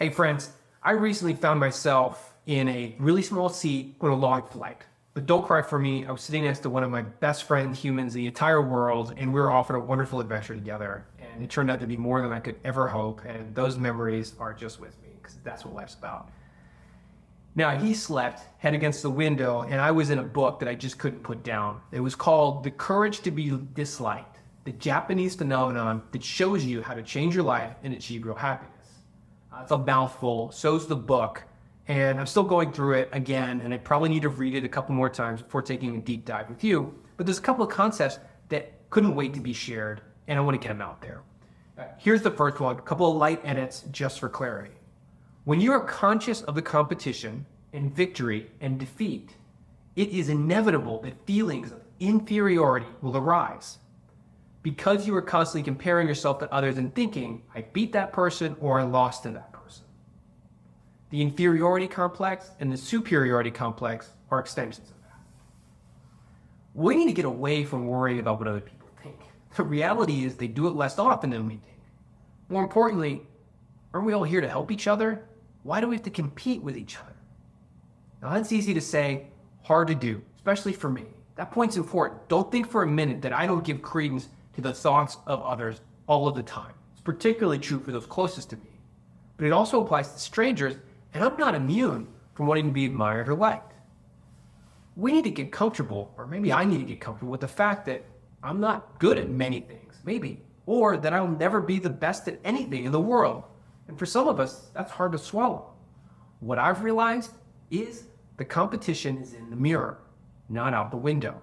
Hey friends, I recently found myself in a really small seat on a long flight. But don't cry for me. I was sitting next to one of my best friend humans in the entire world, and we were off on a wonderful adventure together. And it turned out to be more than I could ever hope, and those memories are just with me, because that's what life's about. Now, he slept head against the window, and I was in a book that I just couldn't put down. It was called The Courage to Be Disliked, the Japanese phenomenon that shows you how to change your life and achieve real happiness. It's a mouthful, so's the book, and I'm still going through it again, and I probably need to read it a couple more times before taking a deep dive with you. But there's a couple of concepts that couldn't wait to be shared, and I want to get them out there. Here's the first one, a couple of light edits just for clarity. When you are conscious of the competition and victory and defeat, it is inevitable that feelings of inferiority will arise. Because you are constantly comparing yourself to others and thinking, I beat that person or I lost to that person. The inferiority complex and the superiority complex are extensions of that. We need to get away from worrying about what other people think. The reality is they do it less often than we think. More importantly, aren't we all here to help each other? Why do we have to compete with each other? Now that's easy to say, hard to do, especially for me. That point's important. Don't think for a minute that I don't give credence to the thoughts of others all of the time. It's particularly true for those closest to me. But it also applies to strangers, and I'm not immune from wanting to be admired or liked. We need to get comfortable, or maybe I need to get comfortable with the fact that I'm not good at many things, maybe, or that I'll never be the best at anything in the world. And for some of us, that's hard to swallow. What I've realized is the competition is in the mirror, not out the window.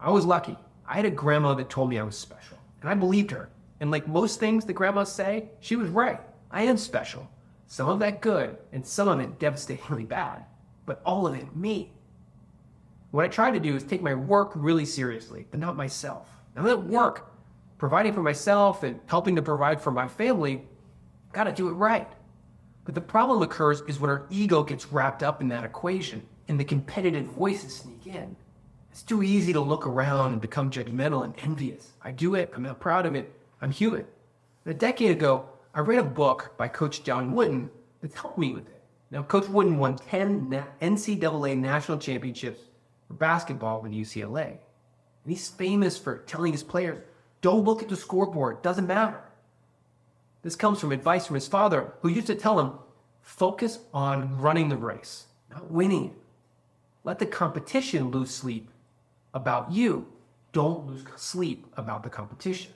I was lucky. I had a grandma that told me I was special, and I believed her. And like most things the grandmas say, she was right. I am special. Some of that good, and some of it devastatingly bad, but all of it me. What I try to do is take my work really seriously, but not myself. Now that work, providing for myself and helping to provide for my family, gotta do it right. But the problem occurs is when our ego gets wrapped up in that equation and the competitive voices sneak in. It's too easy to look around and become judgmental and envious. I do it, I'm not proud of it, I'm human. A decade ago, I read a book by Coach John Wooden that's helped me with it. Now, Coach Wooden won 10 NCAA national championships for basketball with UCLA. And he's famous for telling his players, don't look at the scoreboard, it doesn't matter. This comes from advice from his father, who used to tell him, focus on running the race, not winning it. Let the competition lose sleep about you. Don't lose sleep about the competition.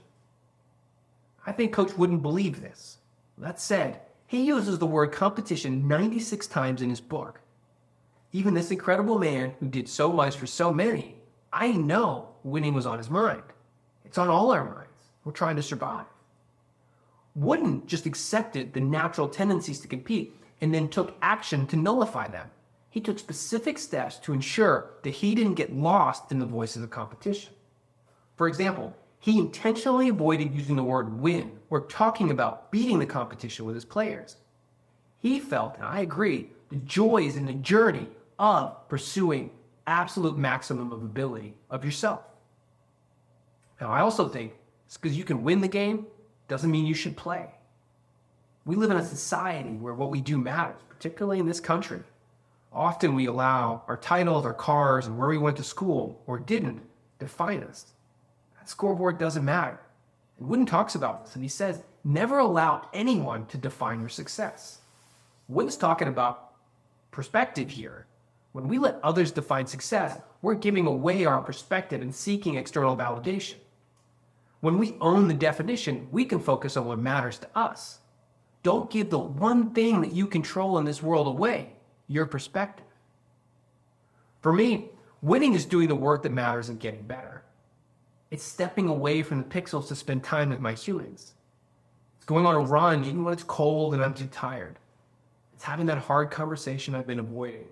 I think Coach wouldn't believe this. That said, he uses the word competition 96 times in his book. Even this incredible man who did so much for so many, I know winning was on his mind. It's on all our minds. We're trying to survive. Wooden just accepted the natural tendencies to compete and then took action to nullify them. He took specific steps to ensure that he didn't get lost in the voices of competition. For example, he intentionally avoided using the word win or talking about beating the competition with his players. He felt, and I agree, the joys in the journey of pursuing absolute maximum of ability of yourself. Now, I also think it's because you can win the game doesn't mean you should play. We live in a society where what we do matters, particularly in this country. Often we allow our titles, our cars, and where we went to school, or didn't, define us. That scoreboard doesn't matter. And Wooden talks about this, and he says, never allow anyone to define your success. Wooden's talking about perspective here. When we let others define success, we're giving away our perspective and seeking external validation. When we own the definition, we can focus on what matters to us. Don't give the one thing that you control in this world away, your perspective. For me, winning is doing the work that matters and getting better. It's stepping away from the pixels to spend time with my humans. It's going on a run even when it's cold and I'm too tired. It's having that hard conversation I've been avoiding.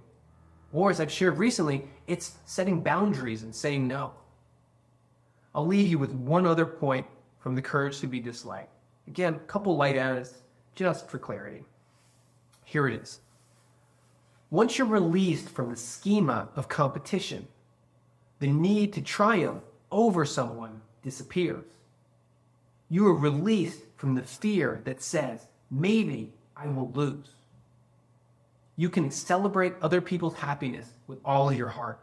Or as I've shared recently, it's setting boundaries and saying no. I'll leave you with one other point from The Courage to Be Disliked. Again, a couple light edits just for clarity. Here it is. Once you're released from the schema of competition, the need to triumph over someone disappears. You are released from the fear that says, maybe I will lose. You can celebrate other people's happiness with all of your heart.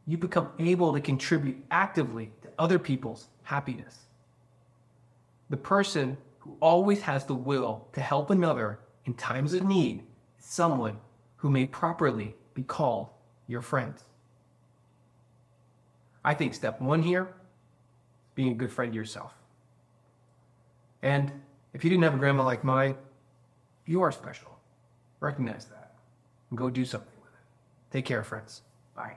You become able to contribute actively to other people's happiness. The person who always has the will to help another in times of need is someone who may properly be called your friend. I think step one here is being a good friend to yourself. And if you didn't have a grandma like mine, you are special. Recognize that and go do something with it. Take care, friends. Bye.